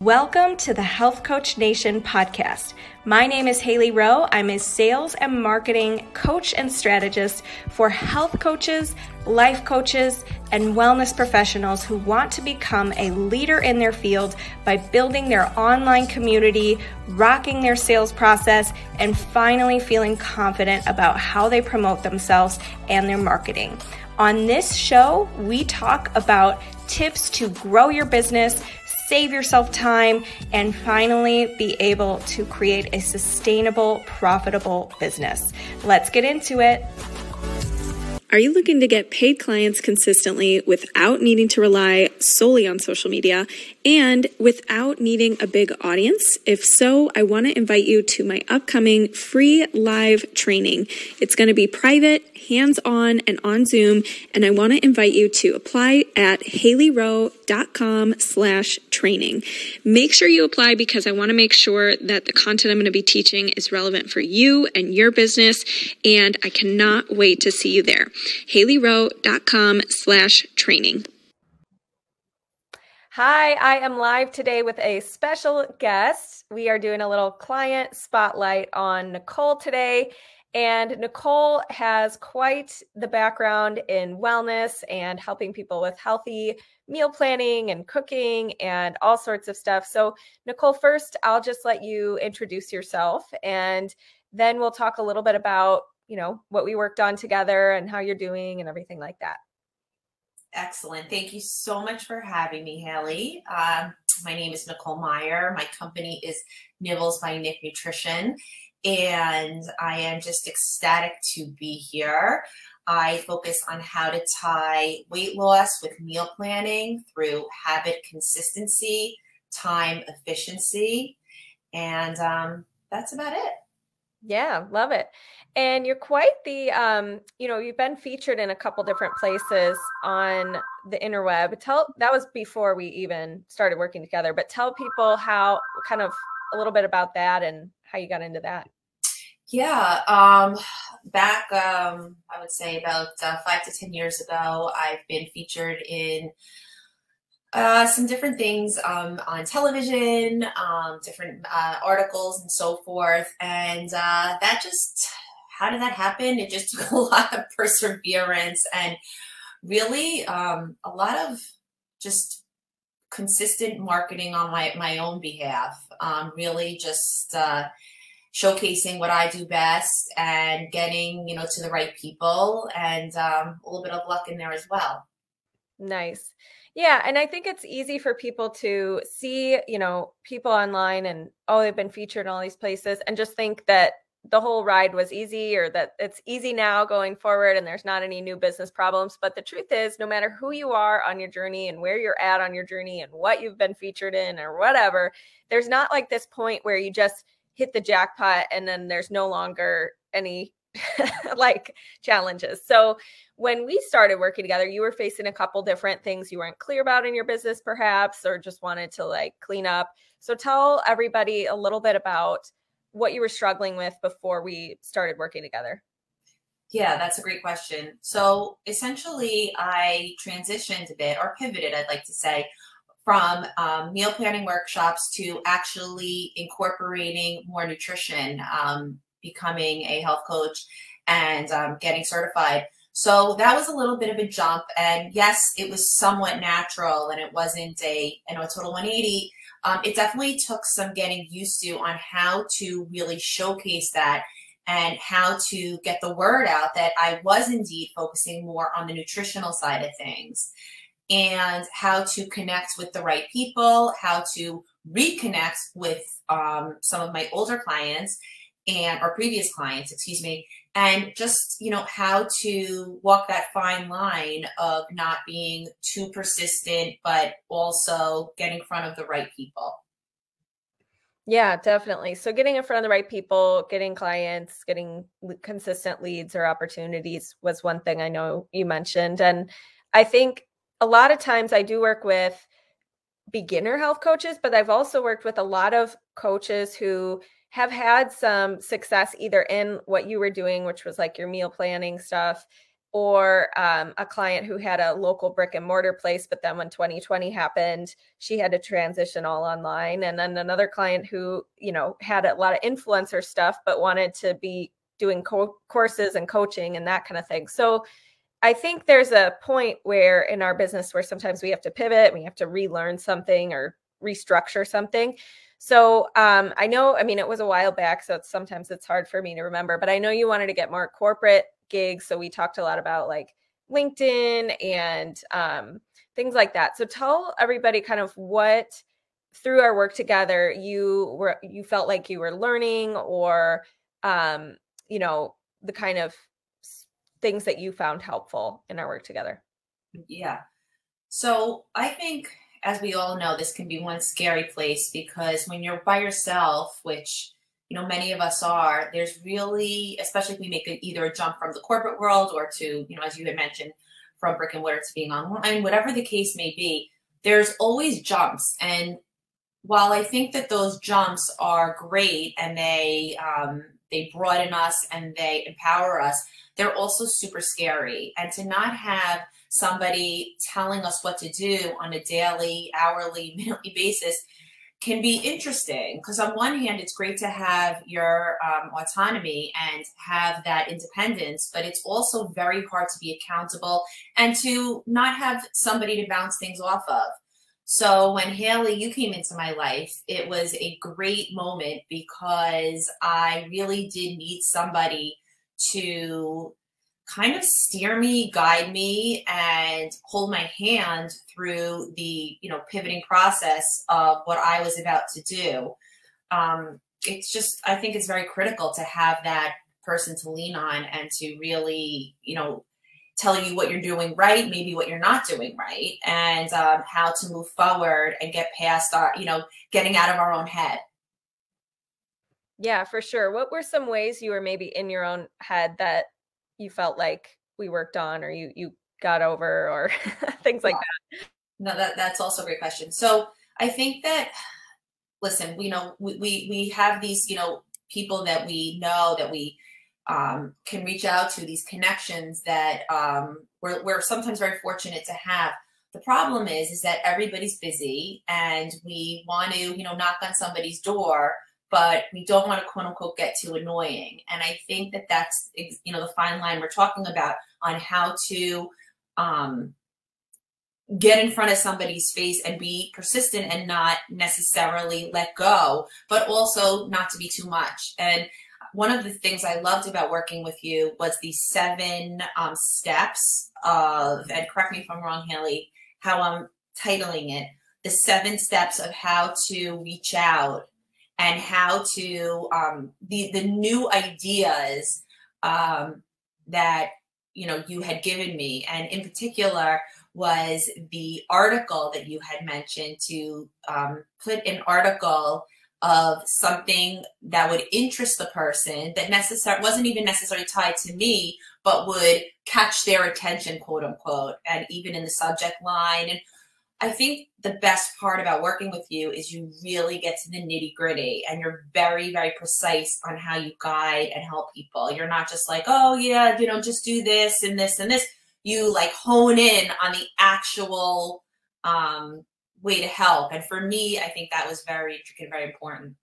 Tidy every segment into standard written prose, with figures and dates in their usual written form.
Welcome to the Health Coach Nation podcast. My name is Hailey Rowe. I'm a sales and marketing coach and strategist for health coaches, life coaches, and wellness professionals who want to become a leader in their field by building their online community, rocking their sales process, and finally feeling confident about how they promote themselves and their marketing. On this show, we talk about tips to grow your business, save yourself time, and finally be able to create a sustainable, profitable business. Let's get into it. Are you looking to get paid clients consistently without needing to rely solely on social media and without needing a big audience? If so, I want to invite you to my upcoming free live training. It's going to be private, hands-on, and on Zoom, and I want to invite you to apply at haileyrowe.com/training. Make sure you apply because I want to make sure that the content I'm going to be teaching is relevant for you and your business, and I cannot wait to see you there. haileyrowe.com/training. Hi, I am live today with a special guest. We are doing a little client spotlight on Nicole today. And Nicole has quite the background in wellness and helping people with healthy meal planning and cooking and all sorts of stuff. So Nicole, first, I'll just let you introduce yourself, and then we'll talk a little bit about, what we worked on together and how you're doing and everything like that. Excellent. Thank you so much for having me, Hailey. My name is Nicole Meyer. My company is Nibbles by Nick Nutrition, and I am just ecstatic to be here. I focus on how to tie weight loss with meal planning through habit consistency, time efficiency, and that's about it. Yeah, love it. And you're quite the, you've been featured in a couple different places on the interweb. That was before we even started working together, but tell people a little bit about that and how you got into that. Yeah, back, I would say about 5 to 10 years ago, I've been featured in some different things on television, different articles and so forth. And how did that happen? It just took a lot of perseverance and really a lot of just consistent marketing on my own behalf, really just showcasing what I do best and getting, to the right people, and a little bit of luck in there as well. Nice. Yeah. And I think it's easy for people to see, people online and, they've been featured in all these places and just think that the whole ride was easy or that it's easy now going forward and there's not any new business problems. But the truth is, no matter who you are on your journey and where you're at on your journey and what you've been featured in or whatever, there's not like this point where you just hit the jackpot and then there's no longer any like challenges. So when we started working together, you were facing a couple different things you weren't clear about in your business perhaps, or just wanted to clean up. So tell everybody a little bit about what you were struggling with before we started working together. Yeah, that's a great question. So essentially I transitioned a bit, or pivoted, I'd like to say, from meal planning workshops to actually incorporating more nutrition, becoming a health coach and getting certified. So that was a little bit of a jump. And yes, it was somewhat natural and it wasn't a total 180. It definitely took some getting used to on how to really showcase that and how to get the word out that I was indeed focusing more on the nutritional side of things, and how to connect with the right people, how to reconnect with some of my older clients or previous clients, and just, how to walk that fine line of not being too persistent, but also getting in front of the right people. Yeah, definitely. So getting in front of the right people, getting clients, getting consistent leads or opportunities was one thing I know you mentioned. And I think a lot of times I do work with beginner health coaches, but I've also worked with a lot of coaches who have had some success either in what you were doing, which was like your meal planning stuff, or a client who had a local brick and mortar place, but then when 2020 happened, she had to transition all online. And then another client who, had a lot of influencer stuff, but wanted to be doing courses and coaching and that kind of thing. So I think there's a point where in our business where sometimes we have to pivot, we have to relearn something or restructure something. So I know, it was a while back, so sometimes it's hard for me to remember, but I know you wanted to get more corporate gigs. So we talked a lot about like LinkedIn and things like that. So tell everybody kind of what through our work together you felt like you were learning, or the kind of things that you found helpful in our work together. Yeah. So I think, as we all know, this can be one scary place, because when you're by yourself, which, many of us are, there's really, especially if we make either a jump from the corporate world or to, as you had mentioned, from brick and mortar to being online, whatever the case may be, there's always jumps. And while I think that those jumps are great and they broaden us and they empower us, they're also super scary. And to not have somebody telling us what to do on a daily, hourly, minutely basis can be interesting, because on one hand, it's great to have your autonomy and have that independence, but it's also very hard to be accountable and to not have somebody to bounce things off of. So when Hailey, you came into my life, it was a great moment, because I really did need somebody to kind of steer me, guide me, and hold my hand through the, pivoting process of what I was about to do. It's just, I think it's very critical to have that person to lean on and to really, tell you what you're doing right, maybe what you're not doing right, and how to move forward and get past our, getting out of our own head. Yeah, for sure. What were some ways you were maybe in your own head that you felt like we worked on, or you got over, or things like that? No, that's also a great question. So I think that, listen, we have these, people that we know that we can reach out to, these connections that we're sometimes very fortunate to have. The problem is that everybody's busy, and we want to, knock on somebody's door, but we don't want to, quote unquote, get too annoying. And I think that that's, the fine line we're talking about on how to get in front of somebody's face and be persistent and not necessarily let go, but also not to be too much. And one of the things I loved about working with you was the 7 steps of, and correct me if I'm wrong, Hailey, how I'm titling it, the 7 steps of how to reach out and how to, the new ideas that, you had given me. And in particular was the article that you had mentioned, to put an article of something that would interest the person, that wasn't even necessarily tied to me, but would catch their attention, quote unquote, and even in the subject line. And I think the best part about working with you is you really get to the nitty gritty, and you're very, very precise on how you guide and help people. You're not just like, oh yeah, just do this and this and this. You like hone in on the actual way to help. And for me, I think that was very intricate and very important.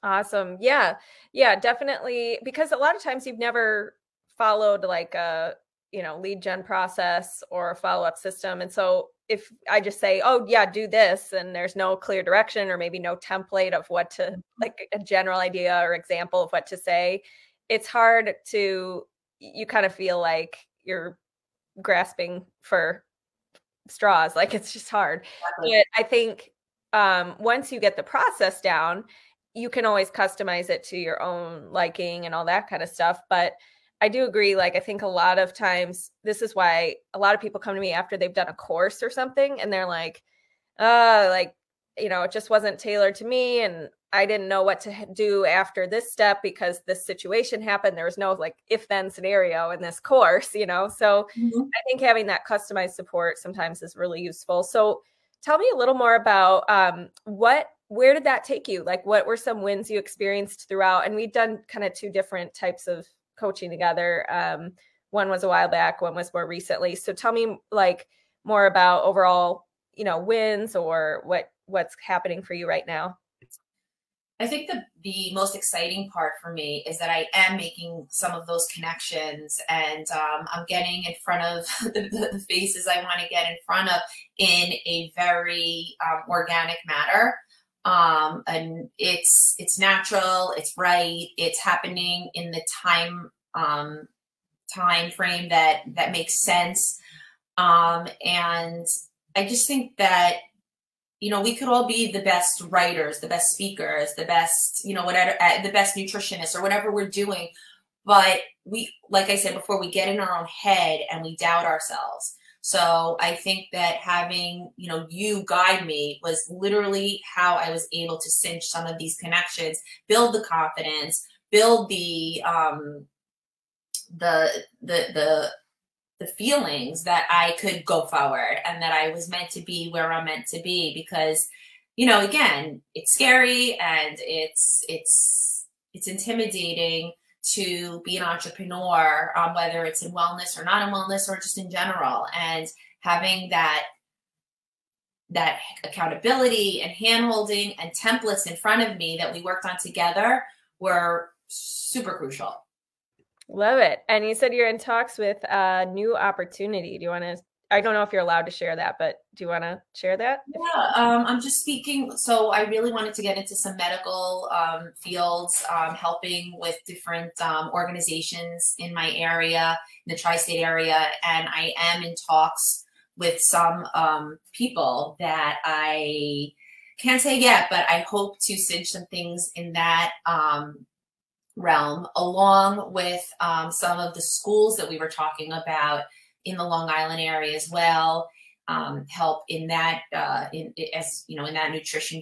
Awesome. Yeah. Yeah, definitely. Because a lot of times you've never followed like a, lead gen process or a follow-up system. And so if I just say, oh yeah, do this, and there's no clear direction or maybe no template of what to, like a general idea or example of what to say, it's hard to, you kind of feel like you're grasping for straws. Like it's just hard. Exactly. But I think once you get the process down, you can always customize it to your own liking and all that kind of stuff. But I do agree. Like, I think a lot of times, this is why a lot of people come to me after they've done a course or something, and they're like, it just wasn't tailored to me, and I didn't know what to do after this step because this situation happened. There was no like if-then scenario in this course, So I think having that customized support sometimes is really useful. So tell me a little more about where did that take you? Like, what were some wins you experienced throughout? And we've done kind of 2 different types of coaching together. one was a while back, one was more recently. So tell me like more about overall, wins or what's happening for you right now. I think the most exciting part for me is that I am making some of those connections, and I'm getting in front of the faces I want to get in front of in a very organic manner. And it's natural, it's right, it's happening in the time frame that makes sense. And I just think that we could all be the best writers, the best speakers, the best, whatever, the best nutritionists or whatever we're doing. But we, like I said before, we get in our own head and we doubt ourselves. So I think that having, you guide me was literally how I was able to cinch some of these connections, build the confidence, build the feelings that I could go forward and that I was meant to be where I'm meant to be. Because, again, it's scary and it's intimidating to be an entrepreneur, whether it's in wellness or not in wellness or just in general. And having that accountability and handholding and templates in front of me that we worked on together were super crucial. Love it. And you said you're in talks with a new opportunity. Do you want to, I don't know if you're allowed to share that, but do you want to share that? Yeah, I'm just speaking. So I really wanted to get into some medical fields, helping with different organizations in my area, in the tri-state area. And I am in talks with some people that I can't say yet, but I hope to cinch some things in that realm, along with some of the schools that we were talking about in the Long Island area as well. Help in that, in that nutrition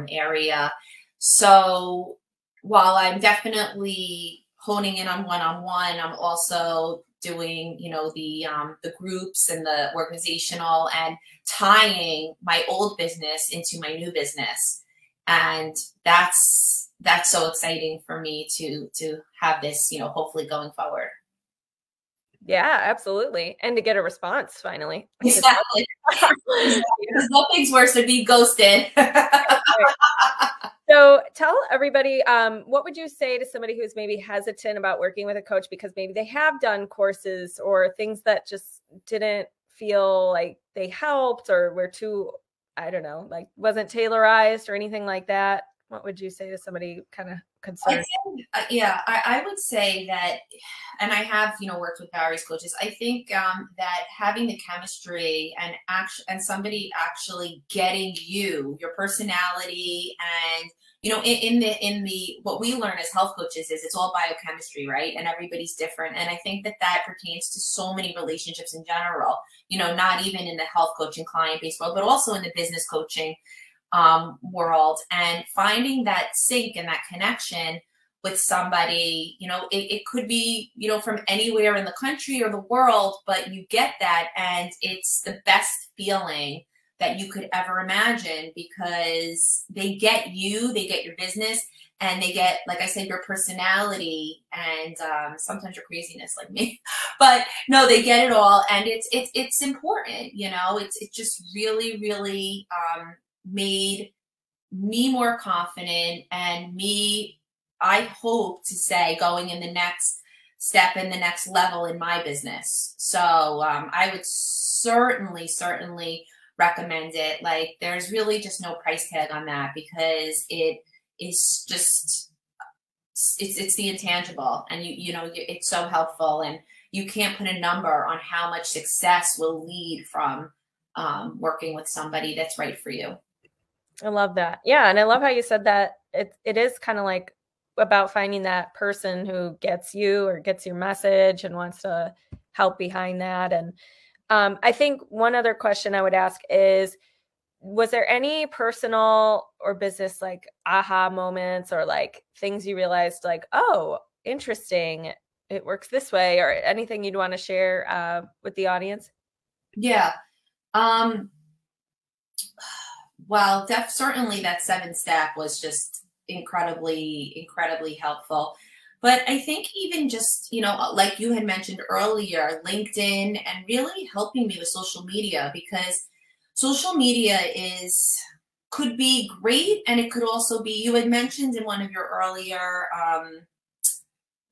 area. So while I'm definitely honing in on one-on-one, I'm also doing, the groups and the organizational and tying my old business into my new business. And that's so exciting for me to have this, hopefully going forward. Yeah, absolutely. And to get a response finally. Exactly. Because nothing's worse than being ghosted. So tell everybody, what would you say to somebody who's maybe hesitant about working with a coach because maybe they have done courses or things that just didn't feel like they helped or were too, I don't know, like wasn't tailorized or anything like that? What would you say to somebody kind of concerned? I would say that, and I have, worked with various coaches. I think that having the chemistry and somebody actually getting your personality and, in the what we learn as health coaches is it's all biochemistry, right? And everybody's different. And I think that pertains to so many relationships in general, not even in the health coaching client-based world, but also in the business coaching world, and finding that sync and that connection with somebody, it could be, from anywhere in the country or the world, but you get that. And it's the best feeling that you could ever imagine because they get you, they get your business, and they get, like I said, your personality and sometimes your craziness like me, but no, they get it all. And it's important, it just really, really, made me more confident and I hope to say going in the next step in the next level in my business. So I would certainly recommend it. Like there's really just no price tag on that because it is just, it's the intangible and it's so helpful and you can't put a number on how much success will lead from working with somebody that's right for you. I love that. Yeah. And I love how you said that it is kind of like about finding that person who gets you or gets your message and wants to help behind that. And I think one other question I would ask is, was there any personal or business like aha moments or like things you realized like, oh, interesting, it works this way, or anything you'd want to share with the audience? Yeah. Well, certainly that 7-step was just incredibly helpful. But I think even just, like you had mentioned earlier, LinkedIn, and really helping me with social media, because social media could be great, and it could also be, you had mentioned in one of your earlier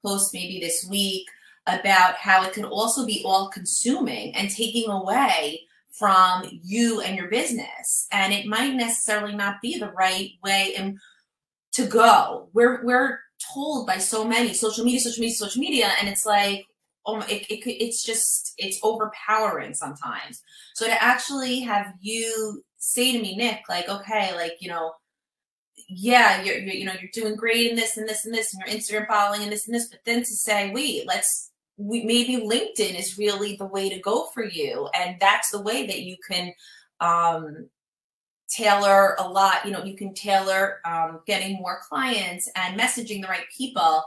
posts maybe this week about how it could also be all consuming and taking away from you and your business. And it might necessarily not be the right way to go. We're told by so many social media, and it's like, oh, it's overpowering sometimes. So to actually have you say to me, Nick, like, okay, like, yeah, you're doing great in this and this and this, and your Instagram following and this, but then to say, wait, maybe LinkedIn is really the way to go for you, and that's the way that you can tailor a lot. You can tailor getting more clients and messaging the right people.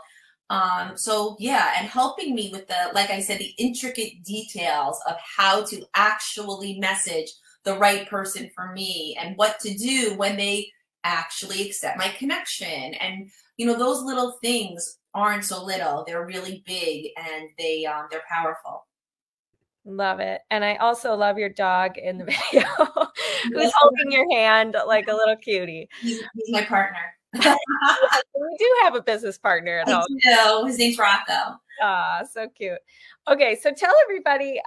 So yeah, and helping me with like I said, the intricate details of how to actually message the right person for me, and what to do when they actually accept my connection. And those little things aren't so little, they're really big, and they're powerful. Love it. And I also love your dog in the video who's holding your hand like a little cutie. He's my partner. We do have a business partner at home. No, his name's Rocco. Ah, so cute. Okay, so tell everybody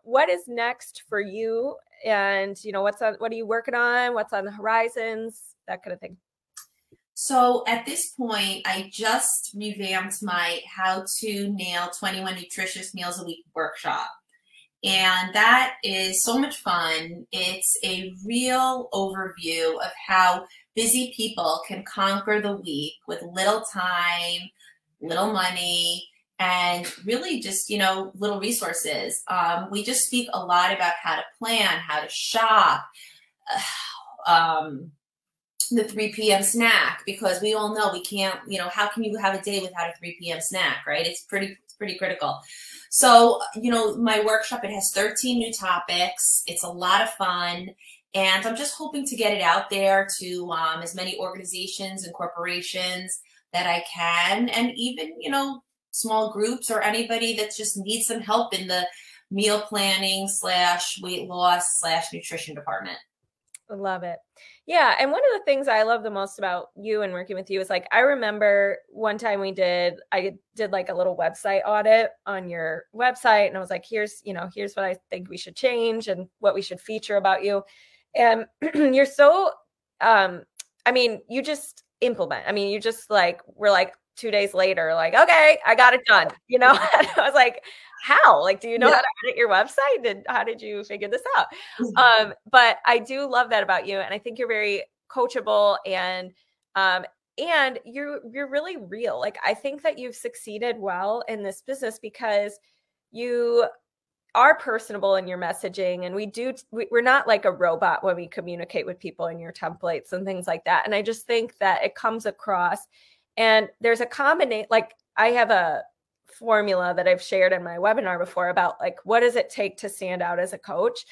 what is next for you, and what are you working on? What's on the horizons? That kind of thing. So at this point, I just revamped my How to Nail 21 Nutritious Meals a Week workshop. And that is so much fun. It's a real overview of how busy people can conquer the week with little time, little money, and really just, little resources. We just speak a lot about how to plan, how to shop, the 3 p.m. snack, because we all know we can't, how can you have a day without a 3 p.m. snack, right? It's pretty critical. So, my workshop, it has 13 new topics. It's a lot of fun. And I'm just hoping to get it out there to as many organizations and corporations that I can, and even, small groups or anybody that just needs some help in the meal planning / weight loss / nutrition department. I love it. Yeah. And one of the things I love the most about you and working with you is, like, I remember one time I did like a little website audit on your website, and I was like, here's what I think we should change and what we should feature about you. And you're so, you just implement. You just we're like 2 days later, like, okay, I got it done. And I was like, how? Like, do you know how to edit your website? How did you figure this out? But I do love that about you, and I think you're very coachable, and you're really real. Like, I think that you've succeeded well in this business because you are personable in your messaging, and we're not like a robot when we communicate with people in your templates and things like that. And I just think that it comes across, and there's a combination. Like, I have a formula that I've shared in my webinar before about, like, what does it take to stand out as a coach?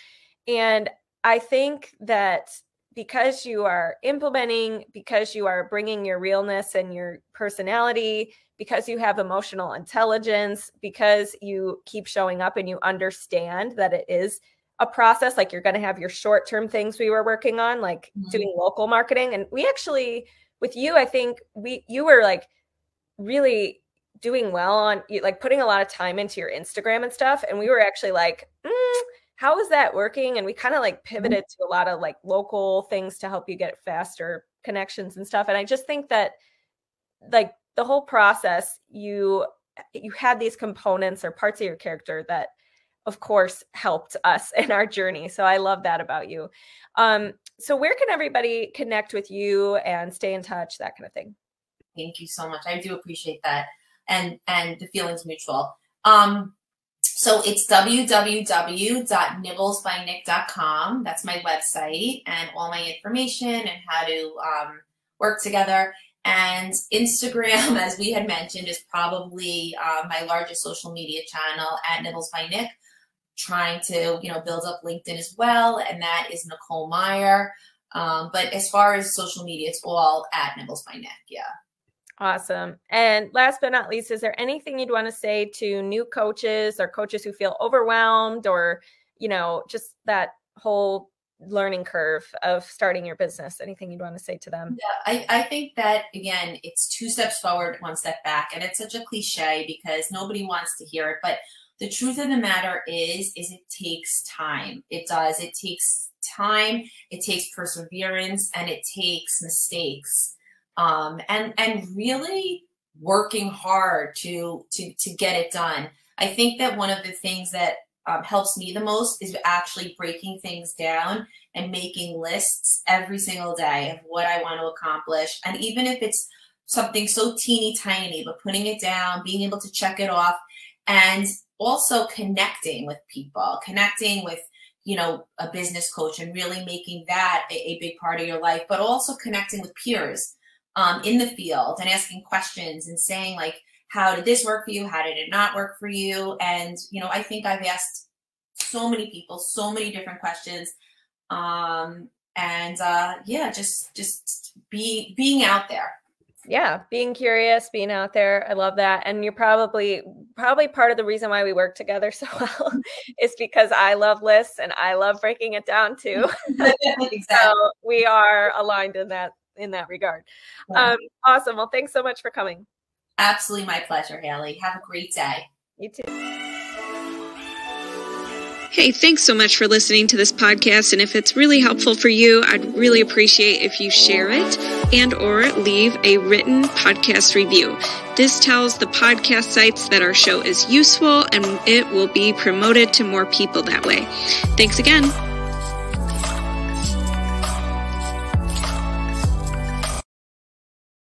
And I think that because you are implementing, because you are bringing your realness and your personality, because you have emotional intelligence, because you keep showing up and you understand that it is a process, like, you're going to have your short-term things we were working on, like doing local marketing. And we actually, with you, I think you were like really doing well on, like, putting a lot of time into your Instagram and stuff. And we were actually like, how is that working? And we kind of like pivoted to a lot of like local things to help you get faster connections and stuff. And I just think that, like, the whole process, you had these components or parts of your character that, of course, helped us in our journey. So I love that about you. So where can everybody connect with you and stay in touch, that kind of thing? Thank you so much. I do appreciate that. And the feeling's mutual. So it's www.nibblesbynick.com. That's my website, and all my information and how to work together. And Instagram, as we had mentioned, is probably my largest social media channel, at Nibbles by Nick. Trying to, build up LinkedIn as well, and that is Nicole Meyer. But as far as social media, it's all at Nibbles by Nick. Yeah. Awesome. And last but not least, is there anything you'd want to say to new coaches or coaches who feel overwhelmed, or, just that whole learning curve of starting your business? Anything you'd want to say to them? Yeah, I think that, again, it's 2 steps forward, 1 step back. And it's such a cliche because nobody wants to hear it. But the truth of the matter is it takes time. It does. It takes time. It takes perseverance, and it takes mistakes. And really working hard to get it done. I think that one of the things that helps me the most is actually breaking things down and making lists every single day of what I want to accomplish. And even if it's something so teeny tiny, but putting it down, being able to check it off, and also connecting with people, connecting with, a business coach, and really making that a big part of your life, but also connecting with peers in the field and asking questions and saying, like, how did this work for you? How did it not work for you? And, I think I've asked so many people so many different questions. Just being out there. Yeah. Being curious, being out there. I love that. And you're probably part of the reason why we work together so well is because I love lists and I love breaking it down too. Exactly. So we are aligned in that regard. Yeah. Awesome. Well, thanks so much for coming. Absolutely my pleasure, Hailey. Have a great day. You too. Hey, thanks so much for listening to this podcast. And if it's really helpful for you, I'd really appreciate if you share it and or leave a written podcast review. This tells the podcast sites that our show is useful, and it will be promoted to more people that way. Thanks again.